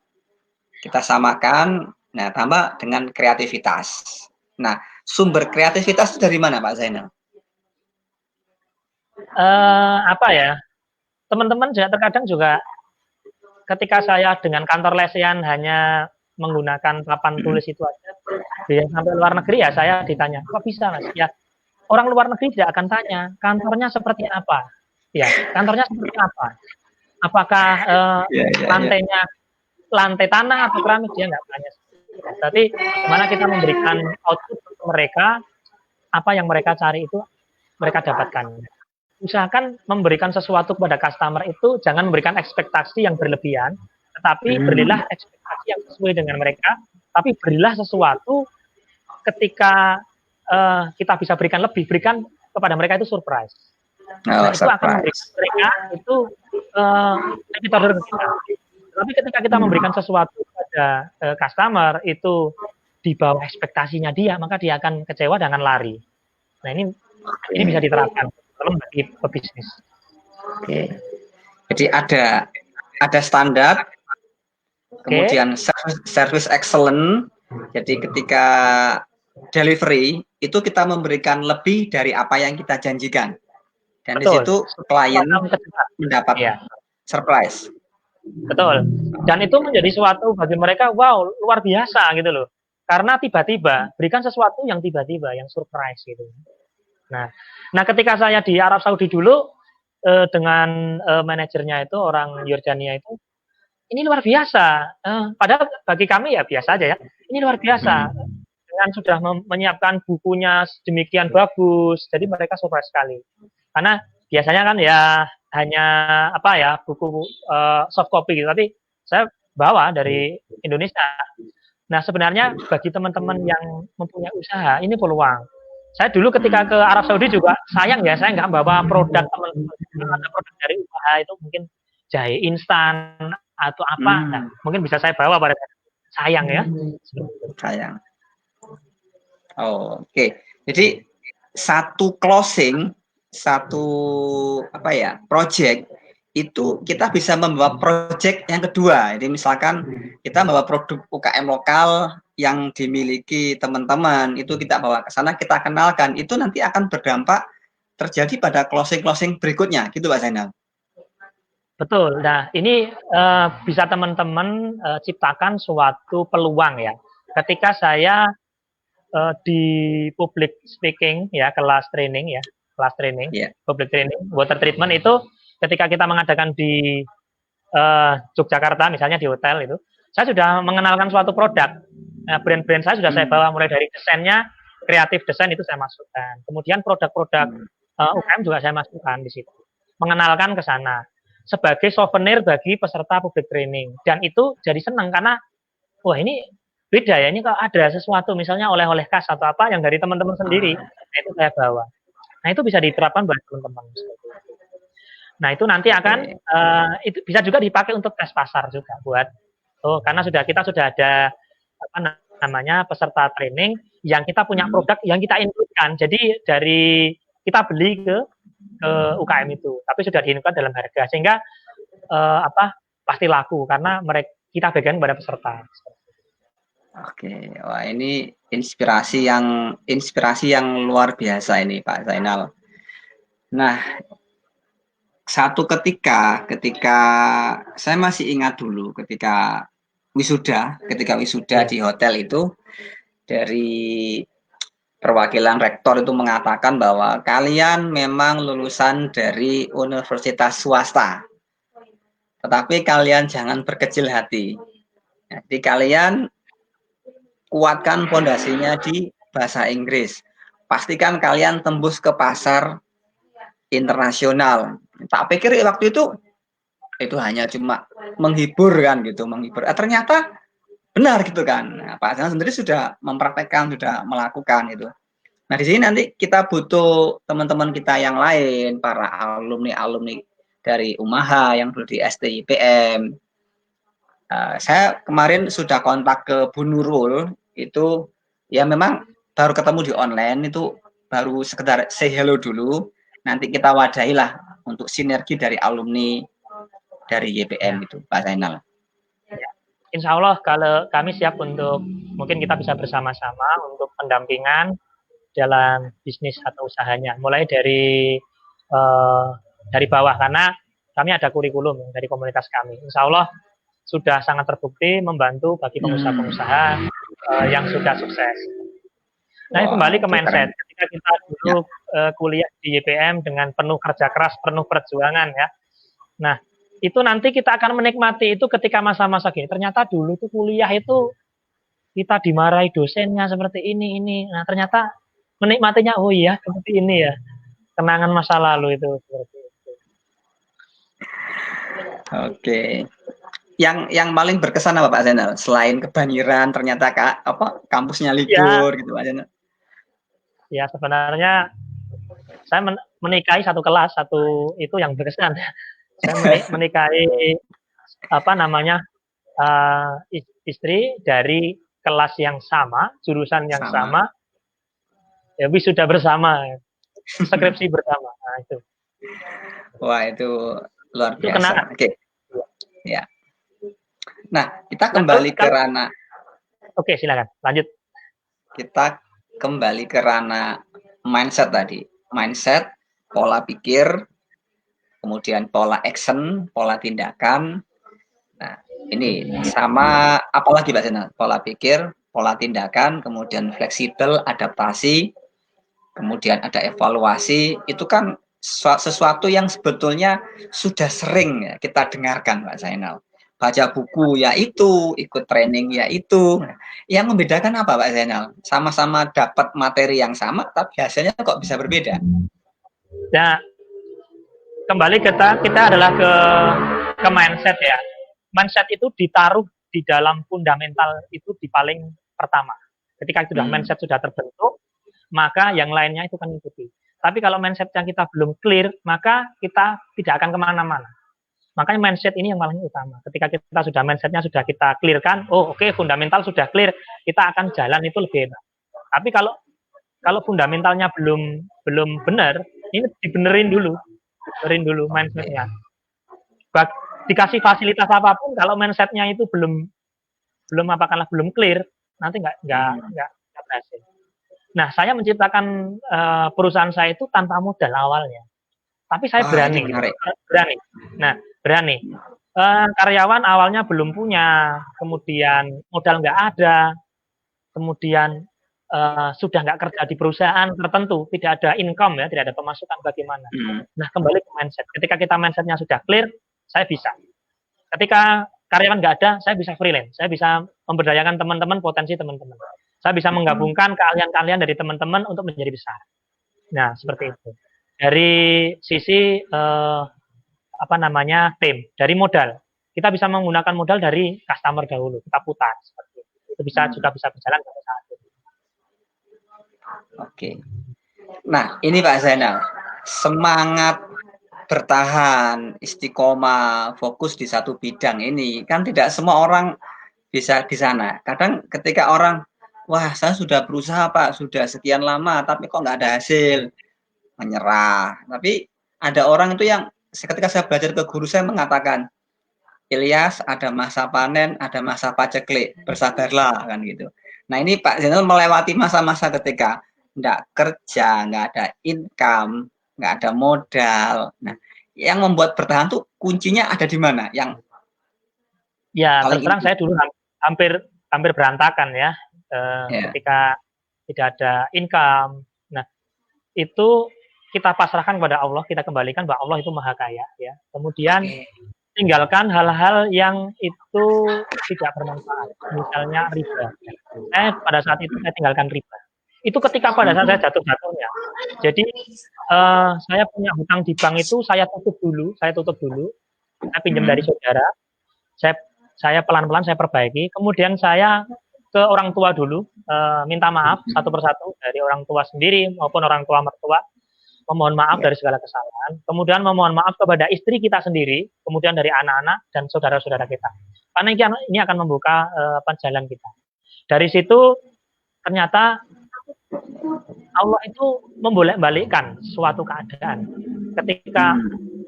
kita samakan, nah tambah dengan kreativitas. Nah, sumber kreativitas itu dari mana Pak Zainal? Apa ya? Teman-teman juga terkadang juga ketika saya dengan kantor lesehan hanya menggunakan papan tulis itu aja, dia sampai luar negeri ya saya ditanya, kok bisa Mas? Ya, orang luar negeri tidak akan tanya, kantornya seperti apa? Ya, kantornya seperti apa? Apakah lantainya lantai tanah atau keramik? Dia nggak tanya. Tapi gimana kita memberikan output ke mereka, apa yang mereka cari itu mereka dapatkan. Usahakan memberikan sesuatu kepada customer itu jangan memberikan ekspektasi yang berlebihan, tetapi berilah ekspektasi yang sesuai dengan mereka, tapi berilah sesuatu ketika kita bisa berikan lebih, berikan kepada mereka itu surprise. Nah, itu akan memberikan mereka itu repeat order ke kita. Tapi ketika kita memberikan sesuatu kepada customer itu di bawah ekspektasinya dia, maka dia akan kecewa dan akan lari. Nah, ini bisa diterapkan bagi pebisnis. Oke. Jadi ada standar, kemudian service excellent. Jadi ketika delivery itu kita memberikan lebih dari apa yang kita janjikan. Dan di situ klien mendapat surprise. Betul. Dan itu menjadi suatu bagi mereka, wow, luar biasa gitu loh. Karena tiba-tiba berikan sesuatu yang tiba-tiba, yang surprise gitu. Nah, ketika saya di Arab Saudi dulu dengan manajernya itu orang Yordania itu, ini luar biasa. Padahal bagi kami ya biasa aja ya. Ini luar biasa. Dengan sudah menyiapkan bukunya demikian bagus, jadi mereka surprise sekali. Karena biasanya kan ya hanya apa ya buku soft copy gitu, tapi saya bawa dari Indonesia. Nah sebenarnya bagi teman-teman yang mempunyai usaha ini peluang. Saya dulu ketika ke Arab Saudi juga sayang ya saya nggak bawa produk teman-teman, ada produk dari usaha itu mungkin jahe instan atau apa, nah, mungkin bisa saya bawa pada sayang ya. Sayang. Oh, oke. Jadi satu closing, satu apa ya, project itu kita bisa membawa project yang kedua. Jadi misalkan kita membawa produk UKM lokal yang dimiliki teman-teman, itu kita bawa ke sana, kita kenalkan, itu nanti akan berdampak terjadi pada closing-closing berikutnya, gitu Pak Zainal. Betul. Nah, ini bisa teman-teman ciptakan suatu peluang ya. Ketika saya di public speaking ya, kelas training, Yeah. public training, water treatment itu ketika kita mengadakan di Yogyakarta misalnya di hotel itu, saya sudah mengenalkan suatu produk. Brand-brand saya sudah saya bawa mulai dari desainnya, kreatif desain itu saya masukkan. Kemudian produk-produk UKM juga saya masukkan di situ. Mengenalkan ke sana sebagai souvenir bagi peserta public training, dan itu jadi senang karena wah ini beda ya, ini kalau ada sesuatu misalnya oleh-oleh khas atau apa yang dari teman-teman sendiri, nah itu saya bawa. Nah itu bisa diterapkan buat teman-teman. Nah itu nanti akan itu bisa juga dipakai untuk tes pasar juga buat karena kita sudah ada apa namanya peserta training yang kita punya produk yang kita inputkan. Jadi dari kita beli ke UKM itu, tapi sudah diinputkan dalam harga sehingga pasti laku karena kita bagikan kepada peserta. Oke, wah ini inspirasi yang luar biasa ini Pak Zainal. Nah, satu ketika saya masih ingat dulu ketika wisuda di hotel itu, dari perwakilan rektor itu mengatakan bahwa kalian memang lulusan dari universitas swasta, tetapi kalian jangan berkecil hati. Jadi kalian kuatkan fondasinya di bahasa Inggris. Pastikan kalian tembus ke pasar internasional. Tak pikir waktu itu hanya cuma menghibur kan gitu, menghibur. Ternyata benar gitu kan. Nah, Pak Hasan sendiri sudah mempraktekkan, sudah melakukan itu. Nah, di sini nanti kita butuh teman-teman kita yang lain, para alumni-alumni dari UMAHA yang dulu di STIPM. Saya kemarin sudah kontak ke Bu Nurul, itu ya memang baru ketemu di online, itu baru sekedar say hello dulu. Nanti kita wadahilah untuk sinergi dari alumni dari YPM itu, Pak Zainal. Insya Allah kalau kami siap untuk mungkin kita bisa bersama-sama untuk pendampingan jalan bisnis atau usahanya, mulai dari bawah karena kami ada kurikulum dari komunitas kami. Insya Allah sudah sangat terbukti membantu bagi pengusaha-pengusaha yang sudah sukses. Nah, kembali ke mindset. Ketika kita dulu kuliah di YPM dengan penuh kerja keras, penuh perjuangan ya. Nah, itu nanti kita akan menikmati itu ketika masa-masa gini. Ternyata dulu tuh kuliah itu kita dimarahi dosennya seperti ini. Nah, ternyata menikmatinya, oh iya seperti ini ya. Kenangan masa lalu itu seperti itu. Oke. Yang paling berkesan apa Pak Zainal? Selain kebanjiran ternyata kampusnya libur gitu Pak Zainal. Ya, sebenarnya saya menikahi satu kelas, itu yang berkesan. Saya menikahi istri dari kelas yang sama, jurusan yang sama, ya wisuda bersama, skripsi bersama. Nah, itu. Wah, itu luar biasa. Oke. Ya. Nah, kita kembali ke ranah. Oke, silakan. Lanjut. Kita kembali ke ranah mindset tadi. Mindset, pola pikir, kemudian pola action, pola tindakan. Nah, ini sama apalagi Pak Zainal? Pola pikir, pola tindakan, kemudian fleksibel, adaptasi, kemudian ada evaluasi. Itu kan sesuatu yang sebetulnya sudah sering ya kita dengarkan Pak Zainal. Baca buku ya itu, ikut training ya itu. Yang membedakan apa Pak Zainal? Sama-sama dapat materi yang sama, tapi hasilnya kok bisa berbeda? Nah, kembali kita adalah ke mindset ya. Mindset itu ditaruh di dalam fundamental itu di paling pertama. Ketika sudah mindset sudah terbentuk, maka yang lainnya itu akan ikuti. Tapi kalau mindset yang kita belum clear, maka kita tidak akan kemana-mana. Makanya mindset ini yang paling utama. Ketika kita sudah mindsetnya sudah kita clearkan, oh oke, fundamental sudah clear, kita akan jalan itu lebih enak. Tapi kalau fundamentalnya belum benar, ini dibenerin dulu mindsetnya. Dikasih fasilitas apapun, kalau mindsetnya itu belum clear, nanti nggak berhasil. Nah, saya menciptakan perusahaan saya itu tanpa modal awalnya, tapi saya berani. Nah, berani. Karyawan awalnya belum punya, kemudian modal nggak ada, kemudian sudah nggak kerja di perusahaan tertentu, tidak ada income ya, tidak ada pemasukan bagaimana. Nah, kembali ke mindset. Ketika kita mindsetnya sudah clear, saya bisa. Ketika karyawan nggak ada, saya bisa freelance, saya bisa memberdayakan teman-teman, potensi teman-teman. Saya bisa menggabungkan keahlian-keahlian dari teman-teman untuk menjadi besar. Nah, seperti itu. Dari sisi tim, dari modal. Kita bisa menggunakan modal dari customer dahulu, kita putar seperti itu. Itu sudah bisa berjalan sampai saat ini. Oke. Nah, ini Pak Zainal, semangat bertahan, istiqomah, fokus di satu bidang ini kan tidak semua orang bisa di sana. Kadang ketika orang, wah saya sudah berusaha Pak, sudah sekian lama, tapi kok nggak ada hasil, menyerah. Tapi ada orang itu yang ketika saya belajar ke guru saya mengatakan, Ilyas, ada masa panen, ada masa paceklik, bersabarlah kan gitu. Nah ini Pak Zainal melewati masa-masa ketika nggak kerja, nggak ada income, nggak ada modal. Nah, yang membuat bertahan tuh kuncinya ada di mana? Yang terus terang saya dulu hampir berantakan ya, ketika tidak ada income. Nah, itu kita pasrahkan kepada Allah, kita kembalikan bahwa Allah itu maha kaya ya. Kemudian tinggalkan hal-hal yang itu tidak bermanfaat, misalnya riba. Pada saat itu saya tinggalkan riba. Itu ketika pada saat saya jatuh-jatuhnya. Jadi saya punya hutang di bank itu saya tutup dulu. Saya pinjam dari saudara. Saya pelan-pelan saya perbaiki. Kemudian saya ke orang tua dulu, minta maaf satu persatu dari orang tua sendiri maupun orang tua mertua. Memohon maaf dari segala kesalahan. Kemudian memohon maaf kepada istri kita sendiri. Kemudian dari anak-anak dan saudara-saudara kita. Karena ini akan membuka jalan kita. Dari situ ternyata Allah itu membolak-balikkan suatu keadaan. Ketika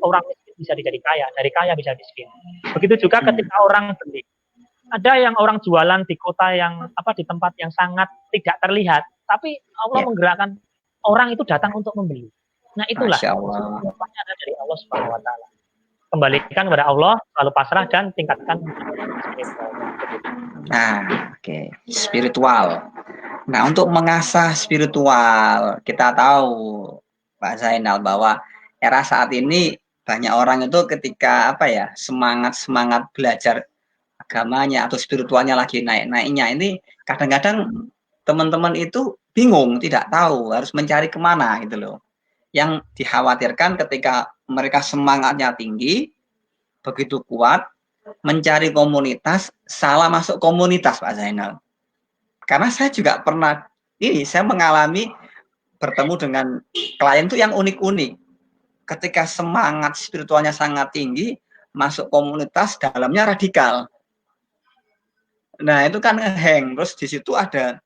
orang miskin bisa jadi kaya, dari kaya bisa miskin. Begitu juga ketika orang beli. Ada yang orang jualan di kota yang di tempat yang sangat tidak terlihat, tapi Allah menggerakkan orang itu datang untuk membeli. Nah, itulah semuanya ada dari Allah Subhanahu wa taala. Kembalikan kepada Allah, lalu pasrah dan tingkatkan spiritual. Nah, spiritual. Nah, untuk mengasah spiritual, kita tahu Pak Zainal bahwa era saat ini banyak orang itu ketika semangat belajar agamanya atau spiritualnya lagi naik-naiknya, ini kadang-kadang teman-teman itu bingung, tidak tahu harus mencari kemana gitu loh. Yang dikhawatirkan ketika mereka semangatnya tinggi, begitu kuat, mencari komunitas, salah masuk komunitas Pak Zainal. Karena saya juga pernah saya mengalami bertemu dengan klien itu yang unik-unik. Ketika semangat spiritualnya sangat tinggi, masuk komunitas dalamnya radikal. Nah, itu kan ngeheng. Terus di situ ada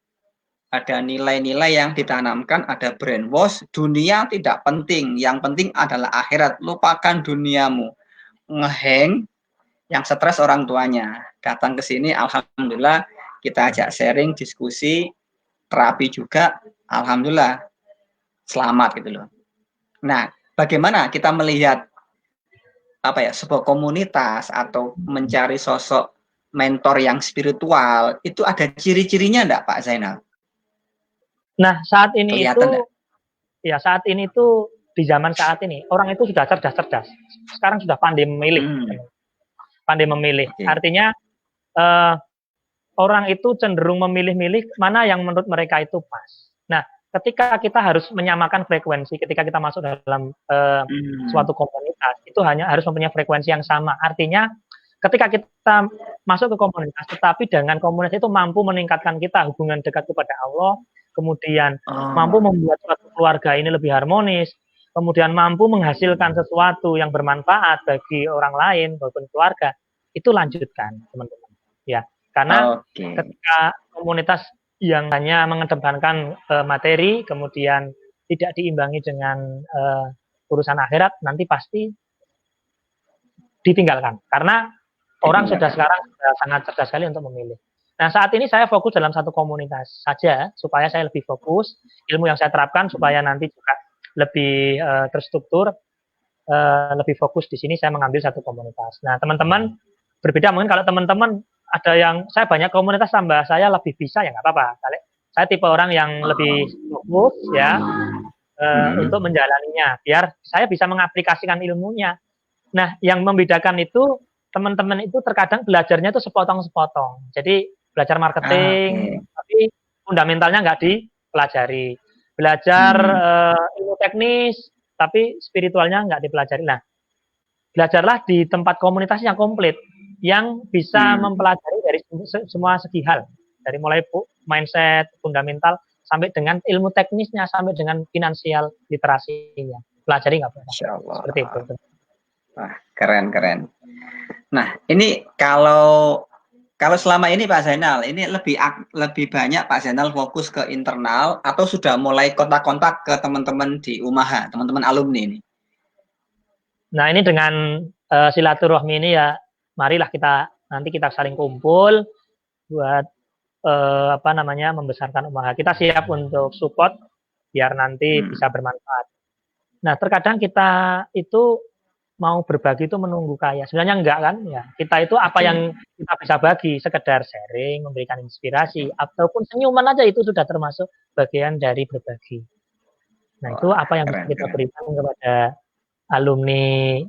nilai-nilai yang ditanamkan, ada brainwash, dunia tidak penting, yang penting adalah akhirat, lupakan duniamu. Ngeheng, yang stres orang tuanya. Datang ke sini, alhamdulillah kita ajak sharing, diskusi, terapi juga, alhamdulillah selamat gitu loh. Nah, bagaimana kita melihat sebuah komunitas atau mencari sosok mentor yang spiritual, itu ada ciri-cirinya enggak Pak Zainal? Nah, saat ini itu di zaman saat ini orang itu sudah cerdas. Sekarang sudah pandai memilih. Artinya orang itu cenderung memilih-milih mana yang menurut mereka itu pas. Nah, ketika kita harus menyamakan frekuensi, ketika kita masuk dalam suatu komunitas, itu hanya harus mempunyai frekuensi yang sama. Artinya, ketika kita masuk ke komunitas, tetapi dengan komunitas itu mampu meningkatkan kita hubungan dekat kepada Allah, kemudian mampu membuat suatu keluarga ini lebih harmonis, kemudian mampu menghasilkan sesuatu yang bermanfaat bagi orang lain maupun keluarga, itu lanjutkan, teman-teman. Ya. Karena ketika komunitas yang hanya mengedepankan materi, kemudian tidak diimbangi dengan urusan akhirat, nanti pasti ditinggalkan. Karena orang sudah sekarang sudah sangat cerdas sekali untuk memilih. Nah, saat ini saya fokus dalam satu komunitas saja, supaya saya lebih fokus, ilmu yang saya terapkan supaya nanti juga lebih terstruktur, lebih fokus di sini, saya mengambil satu komunitas. Nah, teman-teman berbeda, mungkin kalau teman-teman ada yang, saya banyak komunitas tambah saya lebih bisa, ya nggak apa-apa. Saya tipe orang yang lebih fokus ya, untuk menjalaninya, biar saya bisa mengaplikasikan ilmunya. Nah, yang membedakan itu, teman-teman itu terkadang belajarnya itu sepotong-sepotong. Jadi belajar marketing, tapi fundamentalnya nggak dipelajari. Belajar ilmu teknis, tapi spiritualnya nggak dipelajari. Nah, belajarlah di tempat komunitas yang komplit, yang bisa mempelajari dari semua segi hal, dari mulai mindset, fundamental, sampai dengan ilmu teknisnya, sampai dengan finansial literasinya. Pelajari nggak apa-apa. Seperti itu. Wah, keren. Nah, ini kalau selama ini Pak Zainal, ini lebih banyak Pak Zainal fokus ke internal atau sudah mulai kontak-kontak ke teman-teman di UMAHA, teman-teman alumni ini? Nah, ini dengan silaturahmi ini ya, marilah nanti kita saling kumpul buat membesarkan UMAHA. Kita siap untuk support biar nanti bisa bermanfaat. Nah, terkadang kita itu mau berbagi itu menunggu kaya. Sebenarnya enggak kan? Ya, kita itu apa yang kita bisa bagi, sekedar sharing, memberikan inspirasi, ataupun senyuman aja itu sudah termasuk bagian dari berbagi. Nah, itu apa yang bisa kita berikan kepada alumni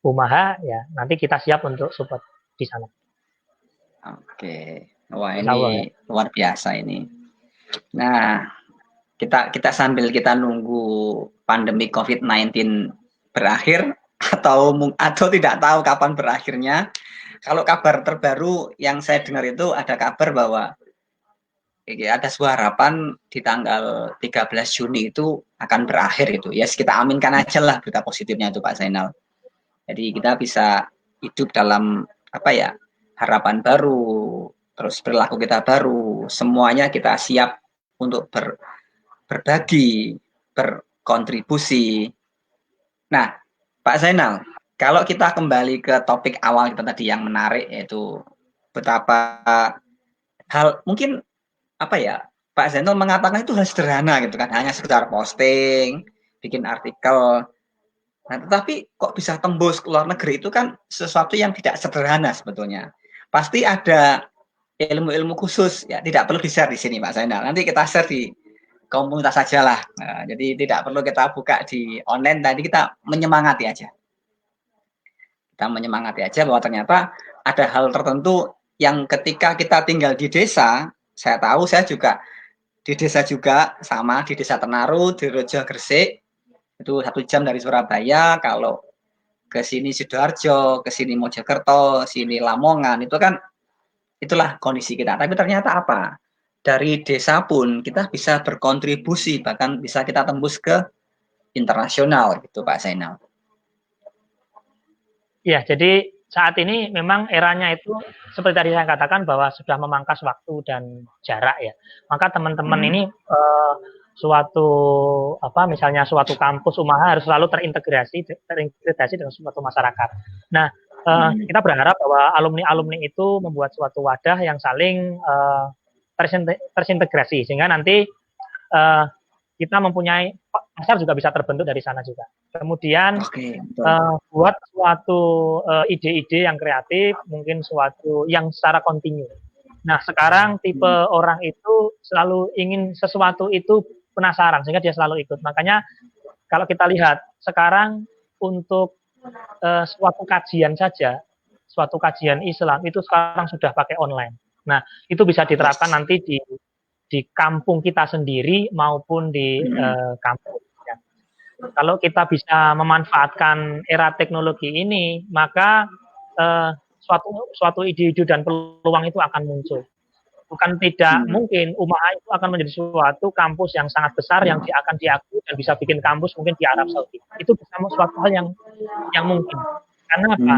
UMAHA, ya nanti kita siap untuk support di sana. Oke, wah ini luar biasa ini. Nah, kita sambil kita nunggu pandemi COVID-19 berakhir atau tidak tahu kapan berakhirnya. Kalau kabar terbaru yang saya dengar itu ada kabar bahwa ada sebuah harapan di tanggal 13 Juni itu akan berakhir itu. Ya, kita aminkan aja lah berita positifnya itu Pak Zainal. Jadi kita bisa hidup dalam harapan baru, terus perilaku kita baru, semuanya kita siap untuk berbagi, berkontribusi. Nah, Pak Zainal, kalau kita kembali ke topik awal kita tadi yang menarik, yaitu betapa mungkin Pak Zainal mengatakan itu hal sederhana gitu kan, hanya sekedar posting, bikin artikel. Nah, tetapi kok bisa tembus ke luar negeri itu kan sesuatu yang tidak sederhana sebetulnya. Pasti ada ilmu-ilmu khusus, ya tidak perlu di-share di sini Pak Zainal. Nanti kita share di komunitas saja lah. Nah, jadi tidak perlu kita buka di online, tadi kita menyemangati aja. Kita menyemangati aja bahwa ternyata ada hal tertentu yang ketika kita tinggal di desa, saya tahu, saya juga di desa juga, sama di desa Tenaru, di Rejo Gresik, itu 1 jam dari Surabaya. Kalau ke sini Sidoarjo, ke sini Mojokerto, sini Lamongan, itu kan itulah kondisi kita. Tapi ternyata apa? Dari desa pun kita bisa berkontribusi, bahkan bisa kita tembus ke internasional gitu Pak Zainal. Ya, jadi saat ini memang eranya itu seperti tadi saya katakan bahwa sudah memangkas waktu dan jarak ya. Maka teman-teman ini misalnya suatu kampus UMAHA harus selalu terintegrasi dengan suatu masyarakat. Nah, kita berharap bahwa alumni-alumni itu membuat suatu wadah yang saling tersintegrasi sehingga nanti kita mempunyai pasar juga bisa terbentuk dari sana juga. Kemudian buat suatu ide-ide yang kreatif, mungkin suatu yang secara kontinu. Nah, sekarang tipe orang itu selalu ingin sesuatu itu penasaran, sehingga dia selalu ikut. Makanya kalau kita lihat sekarang untuk suatu kajian saja, suatu kajian Islam itu sekarang sudah pakai online. Nah, itu bisa diterapkan nanti di kampung kita sendiri maupun di kampus. Ya. Kalau kita bisa memanfaatkan era teknologi ini, maka suatu ide-ide dan peluang itu akan muncul. Bukan tidak mungkin UMAHA itu akan menjadi suatu kampus yang sangat besar yang akan diakui dan bisa bikin kampus mungkin di Arab Saudi. Itu bisa suatu hal yang mungkin. Karena apa?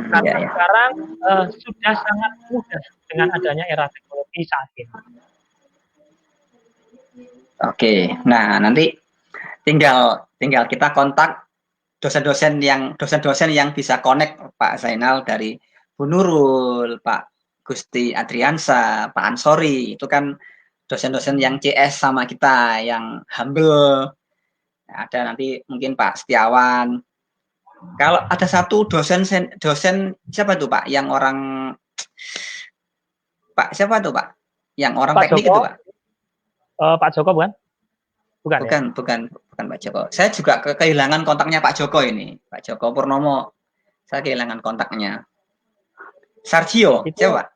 Karena sekarang sudah sangat mudah dengan adanya era teknologi saat ini. Oke. Nah, nanti tinggal kita kontak dosen-dosen yang bisa connect Pak Zainal dari Bu Nurul, Pak Gusti Adriansa, Pak Ansori. Itu kan dosen-dosen yang CS sama kita, yang humble. Ada nanti mungkin Pak Setiawan. Kalau ada satu dosen siapa tuh Pak? Yang orang Pak siapa tuh Pak? Yang orang Pak teknik Joko, itu Pak? Pak Joko bukan? Bukan ya? Bukan Pak Joko. Saya juga kehilangan kontaknya Pak Joko ini. Pak Joko Purnomo. Saya kehilangan kontaknya. Sargio, Itu siapa?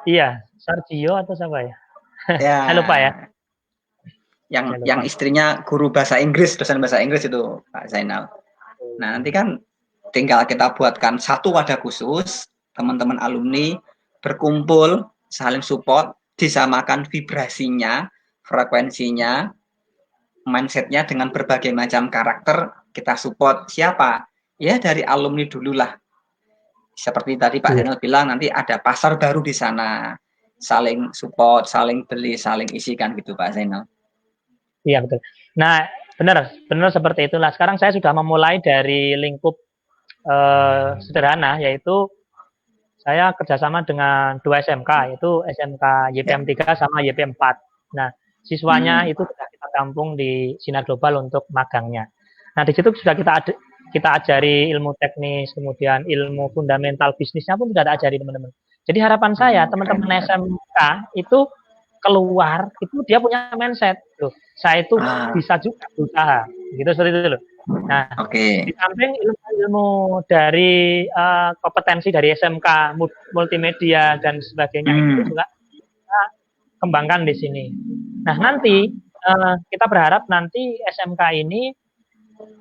iya, Sargio atau siapa ya? Ya. Saya lupa ya. Yang istrinya guru bahasa Inggris, dosen bahasa Inggris itu Pak Zainal. Nah, nanti kan tinggal kita buatkan satu wadah khusus, teman-teman alumni berkumpul, saling support, disamakan vibrasinya, frekuensinya, mindsetnya dengan berbagai macam karakter, kita support siapa? Ya dari alumni dulu lah. Seperti tadi Pak Zainal bilang, nanti ada pasar baru di sana, saling support, saling beli, saling isikan gitu Pak Zainal. Iya betul. Nah benar seperti itulah. Sekarang saya sudah memulai dari lingkup sederhana, yaitu saya kerjasama dengan 2 SMK, yaitu SMK YPM 3 sama YPM 4. Nah siswanya itu sudah kita tampung di Sinar Global untuk magangnya. Nah di situ sudah kita ajari ilmu teknis, kemudian ilmu fundamental bisnisnya pun sudah ada ajari teman-teman. Jadi harapan saya teman-teman SMK itu keluar itu dia punya mindset loh, saya itu bisa juga berusaha gitu, seperti itu loh. Nah di samping ilmu dari kompetensi dari SMK multimedia dan sebagainya itu juga kita kembangkan di sini. Nah nanti kita berharap nanti SMK ini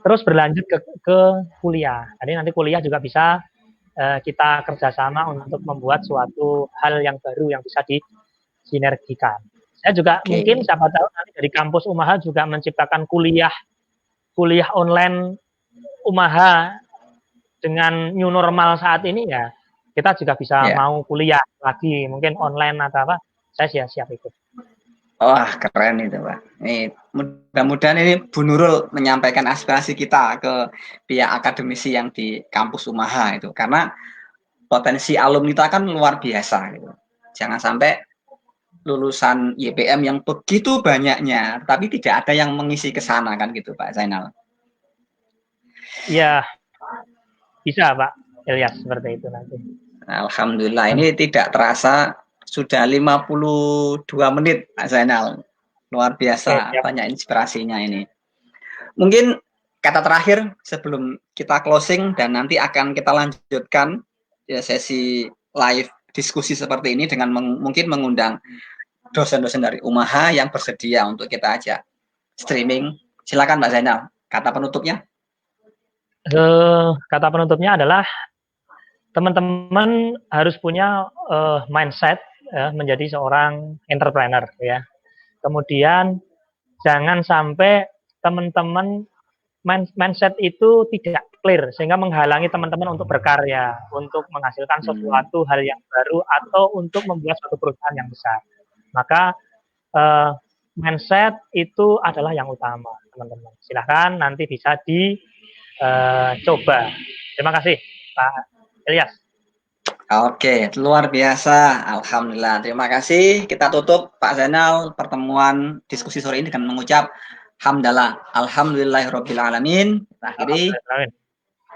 terus berlanjut ke kuliah. Jadi nanti kuliah juga bisa kita kerjasama untuk membuat suatu hal yang baru yang bisa sinergikan. Saya juga mungkin siapa tahu nanti dari kampus Umaha juga menciptakan kuliah online Umaha dengan new normal saat ini ya. Kita juga bisa mau kuliah lagi mungkin online atau apa. Saya siap ikut. Wah keren itu Pak. Nih mudah-mudahan ini Bu Nurul menyampaikan aspirasi kita ke pihak akademisi yang di kampus Umaha itu, karena potensi alumni kita kan luar biasa gitu. Jangan sampai lulusan YPM yang begitu banyaknya, tapi tidak ada yang mengisi ke sana kan gitu Pak Zainal. Iya, bisa Pak Ilyas seperti itu nanti. Alhamdulillah ini tidak terasa sudah 52 menit Pak Zainal. Luar biasa banyak inspirasinya ini. Mungkin kata terakhir sebelum kita closing dan nanti akan kita lanjutkan ya, sesi live diskusi seperti ini dengan mungkin mengundang dosen-dosen dari Umaha yang bersedia untuk kita ajak streaming. Silakan Mbak Zainal, kata penutupnya. Kata penutupnya adalah teman-teman harus punya mindset menjadi seorang entrepreneur ya. Kemudian jangan sampai teman-teman mindset itu tidak clear sehingga menghalangi teman-teman untuk berkarya, untuk menghasilkan sesuatu hal yang baru atau untuk membuat suatu perusahaan yang besar. Maka mindset itu adalah yang utama, teman-teman. Silahkan nanti bisa dicoba. Terima kasih, Pak Ilyas. Oke, luar biasa. Alhamdulillah. Terima kasih. Kita tutup Pak Zainal pertemuan diskusi sore ini dengan mengucap hamdalah. Alhamdulillahirabbil alamin. Akhiri.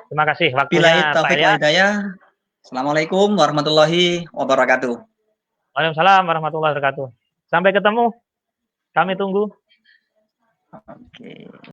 Terima kasih waktunya Pak Ilyas. Assalamualaikum warahmatullahi wabarakatuh. Waalaikumsalam warahmatullahi wabarakatuh. Sampai ketemu. Kami tunggu. Oke.